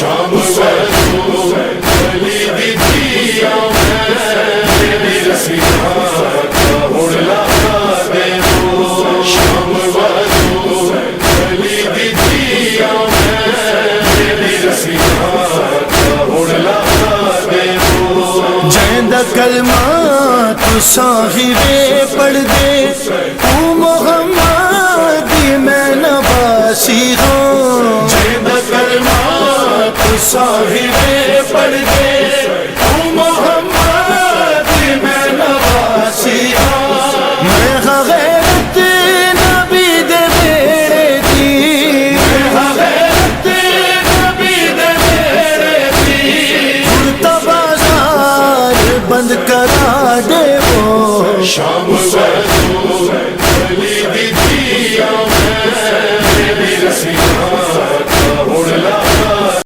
शाम अली दी दिया मेरी रसीदा उड़ला दे शाम अली दी दिया मेरी रसीदा उड़ला दे जैंदा कलमा तू साहिबे पढ़ दे तू मोहम्मद मैं नवासी हूँ। जैंदा कलमा तू साहिबे पढ़ दे तू मोहम्मद मैं नवासी हूँ। मैं गैरत नबी दे बेड़े दी, मैं गैरत नबी दे बेड़े दी। उड़ता बाजार बंद करा दे वो शाम